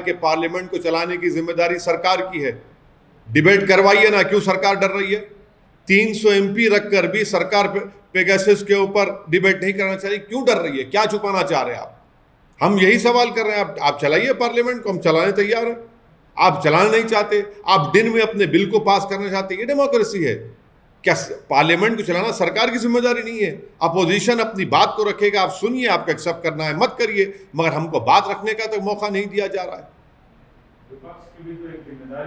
कि पार्लियामेंट को चलाने की जिम्मेदारी सरकार की है, डिबेट करवाइए ना, क्यों सरकार डर रही है? 300 MP रखकर भी सरकार पेगासस के ऊपर डिबेट नहीं करना चाहिए, क्यों डर रही है? क्या छुपाना चाह रहे हैं आप? हम यही सवाल कर रहे हैं। आप चलाइए पार्लियामेंट को, हम चलाने तैयार हैं। आप चलाना नहीं चाहते, आप दिन में अपने बिल को पास करना चाहते, ये डेमोक्रेसी है क्या? पार्लियामेंट को चलाना सरकार की जिम्मेदारी नहीं है। अपोजिशन अपनी बात को रखेगा, आप सुनिए, आपको एक्सेप्ट करना है मत करिए, मगर हमको बात रखने का तो मौका नहीं दिया जा रहा है।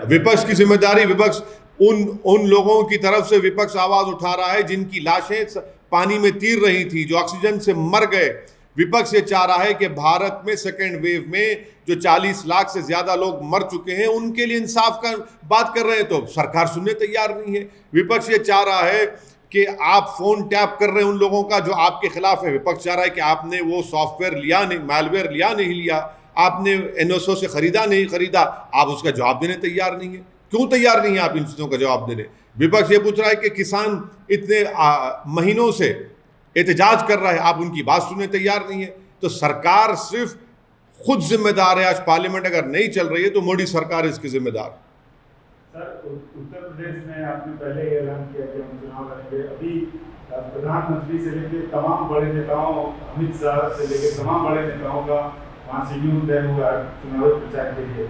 विपक्ष की जिम्मेदारी, विपक्ष उन लोगों की तरफ से विपक्ष आवाज उठा रहा है जिनकी लाशें पानी में तीर रही थी, जो ऑक्सीजन से मर गए। विपक्ष ये चाह रहा है कि भारत में सेकेंड वेव में जो 40 लाख से ज्यादा लोग मर चुके हैं उनके लिए इंसाफ का बात कर रहे हैं, तो सरकार सुनने तैयार नहीं है। विपक्ष ये चाह रहा है कि आप फोन टैप कर रहे हैं उन लोगों का जो आपके खिलाफ है। विपक्ष चाह रहा है कि आपने वो सॉफ्टवेयर लिया नहीं, मैलवेयर लिया नहीं लिया, आपने NSO से खरीदा नहीं खरीदा, आप उसका जवाब देने तैयार नहीं है। क्यों तैयार नहीं है आप इन चीजों का जवाब देने? विपक्ष ये पूछ रहा है कि किसान इतने महीनों से एहतजाज कर रहा है, आप उनकी बात सुनने तैयार नहीं है। तो सरकार सिर्फ खुद जिम्मेदार है। आज पार्लियामेंट अगर नहीं चल रही है तो मोदी सरकार इसकी जिम्मेदार। सर, उत्तर प्रदेश में आपने पहले ये ऐलान किया कि हम चुनाव लड़ेंगे। अभी प्रधानमंत्री से लेकर तमाम बड़े नेताओं, अमित शाह से लेकर तमाम बड़े नेताओं का वहाँ शेड्यूल तय हुआ चुनावी प्रचार के लिए।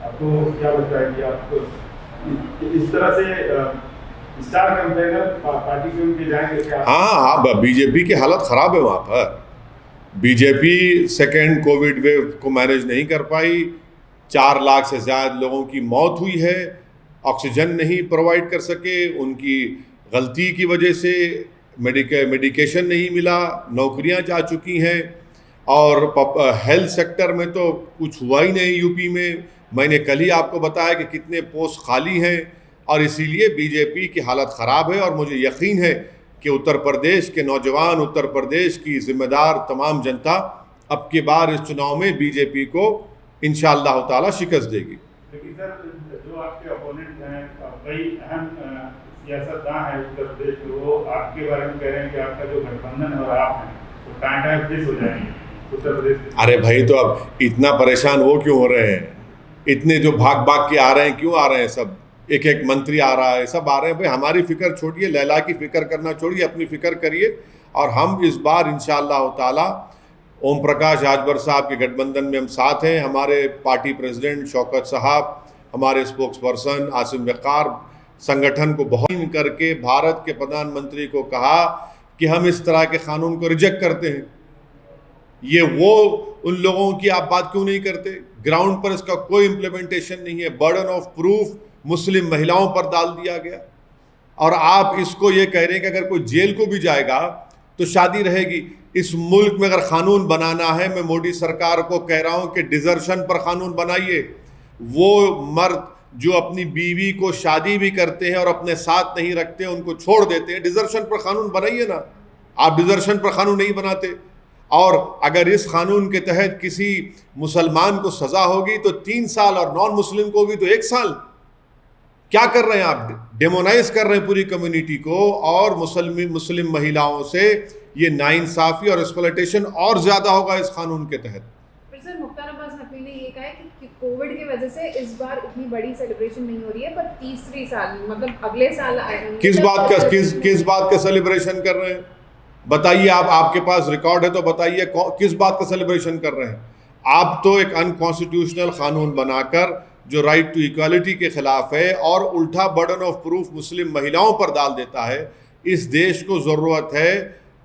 आपको क्या लगता है कि आप इस तरह से स्टार कैंपेनर पार्टी के उनके जाएंगे क्या? हाँ, बीजेपी की हालत खराब है वहाँ पर। बीजेपी सेकेंड कोविड वेव को मैनेज नहीं कर पाई, 4 लाख से ज़्यादा लोगों की मौत हुई है, ऑक्सीजन नहीं प्रोवाइड कर सके, उनकी गलती की वजह से मेडिकेशन नहीं मिला, नौकरियां जा चुकी हैं, और हेल्थ सेक्टर में तो कुछ हुआ ही नहीं यूपी में। मैंने कल ही आपको बताया कि कितने पोस्ट खाली हैं, और इसीलिए बीजेपी की हालत ख़राब है। और मुझे यकीन है कि उत्तर प्रदेश के नौजवान, उत्तर प्रदेश की जिम्मेदार तमाम जनता अब की बार इस चुनाव में बीजेपी को इंशाअल्लाह ताला शिकस्त देगी। लेकिन सर, जो आपके अपोनेंट हैं, कई अहम सियासतदान हैं उत्तर प्रदेश में, वो आपके बारे में कह रहे हैं कि आपका जो गठबंधन है और आप हैं वो टाइम फिक्स हो जाएंगे उत्तर प्रदेश में। अरे भाई, तो अब इतना परेशान वो क्यों हो रहे हैं? इतने जो भाग भाग के आ रहे हैं, क्यों आ रहे हैं? सब एक एक मंत्री आ रहा है, सब आ रहे हैं। भाई हमारी फिक्र छोड़िए, लैला की फिक्र करना छोड़िए, अपनी फिक्र करिए। और हम इस बार इंशाअल्लाह ताला ओम प्रकाश राजभर साहब के गठबंधन में हम साथ हैं। हमारे पार्टी प्रेसिडेंट शौकत साहब, हमारे स्पोक्स पर्सन आसिम वक़ार संगठन को बहुत करके भारत के प्रधानमंत्री को कहा कि हम इस तरह के कानून को रिजेक्ट करते हैं। ये वो उन लोगों की आप बात क्यों नहीं करते? ग्राउंड पर इसका कोई इम्प्लीमेंटेशन नहीं है। बर्डन ऑफ प्रूफ मुस्लिम महिलाओं पर डाल दिया गया, और आप इसको ये कह रहे हैं कि अगर कोई जेल को भी जाएगा तो शादी रहेगी। इस मुल्क में अगर कानून बनाना है, मैं मोदी सरकार को कह रहा हूं कि डिजर्शन पर कानून बनाइए। वो मर्द जो अपनी बीवी को शादी भी करते हैं और अपने साथ नहीं रखते, उनको छोड़ देते हैं, डिजर्शन पर कानून बनाइए ना। आप डिजर्शन पर कानून नहीं बनाते। और अगर इस कानून के तहत किसी मुसलमान को सजा होगी तो 3 साल, और नॉन मुस्लिम को होगी तो 1 साल। क्या कर रहे हैं आप? डेमोनाइज कर रहे हैं पूरी कम्युनिटी को, और मुस्लिम महिलाओं से ये नाइंसाफी और एक्सप्लॉयटेशन और ज्यादा होगा इस कानून के तहत। सर, मुख्तार अब्बास नकवी ने ये कहा है कि कोविड की वजह से इस बार इतनी बड़ी सेलिब्रेशन नहीं हो रही है, पर तीसरी साल मतलब अगले साल आएंगे। किस बात का सेलिब्रेशन कर रहे हैं? बताइए, आप, आपके पास रिकॉर्ड है तो बताइए किस बात का सेलिब्रेशन कर रहे हैं? आप तो एक अनकॉन्स्टिट्यूशनल कानून बनाकर जो राइट टू इक्वालिटी के खिलाफ है और उल्टा बर्डन ऑफ प्रूफ मुस्लिम महिलाओं पर डाल देता है। इस देश को ज़रूरत है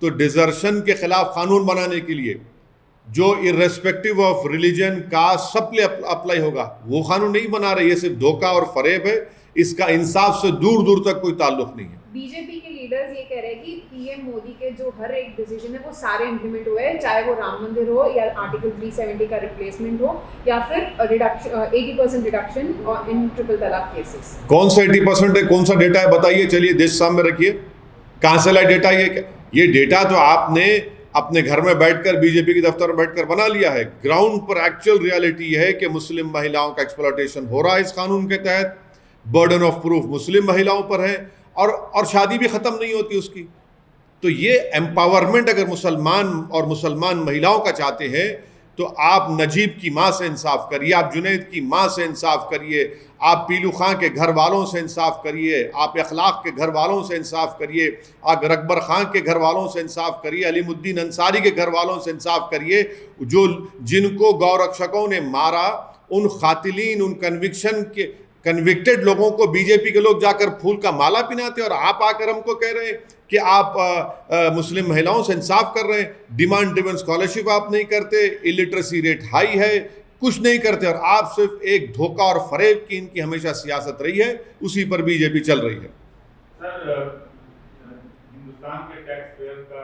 तो डिजर्शन के खिलाफ कानून बनाने के लिए, जो इर्रेस्पेक्टिव ऑफ रिलीजन कास्ट सब पे अप्लाई होगा। वो कानून नहीं बना रहे, ये सिर्फ धोखा और फरेब है। इसका इंसाफ से दूर दूर तक कोई ताल्लुक नहीं है। बीजेपी के लीडर्स ये कह रहे हैं कि पीएम मोदी के जो हर एक डिसीजन है वो सारे इंप्लीमेंट हुए हैं, चाहे वो राम मंदिर हो या आर्टिकल 370 का रिप्लेसमेंट हो या फिर रिडक्शन 80% रिडक्शन इन ट्रिपल तलाक केसेस। कौन सा 80% है? कौन सा डेटा है? बताइए, चलिए देश सामने रखिए। कहाँ से लाए डेटा? ये डेटा तो आपने अपने घर में बैठकर, बीजेपी के दफ्तर में बैठकर बना लिया है। ग्राउंड पर एक्चुअल रियलिटी है कि मुस्लिम महिलाओं का एक्सप्लॉयटेशन हो रहा है इस कानून के तहत। बर्डन ऑफ प्रूफ मुस्लिम महिलाओं पर है, और शादी भी ख़त्म नहीं होती उसकी। तो ये एम्पावरमेंट अगर मुसलमान और मुसलमान महिलाओं का चाहते हैं तो आप नजीब की माँ से इंसाफ करिए, आप जुनैद की माँ से इंसाफ करिए, आप पीलू खां के घर वालों से इंसाफ करिए, आप अखलाक के घर वालों से इंसाफ करिए, आप अकबर खां के घर वालों से इंसाफ करिए, अलीमुद्दीन अंसारी के घर वालों से इंसाफ करिए, जो जिनको गौरक्षकों ने मारा, उन खातिलीन, उन कन्विक्टेड लोगों को बीजेपी के लोग जाकर फूल का माला पिनाते, और आप आकर हमको कह रहे हैं कि आप मुस्लिम महिलाओं से इंसाफ कर रहे हैं। डिमांड ड्रिवन स्कॉलरशिप आप नहीं करते, इलिटरेसी रेट हाई है, कुछ नहीं करते, और आप सिर्फ एक धोखा और फरेब की इनकी हमेशा सियासत रही है, उसी पर बीजेपी चल रही है। सर, हिंदुस्तान के टैक्स पेयर का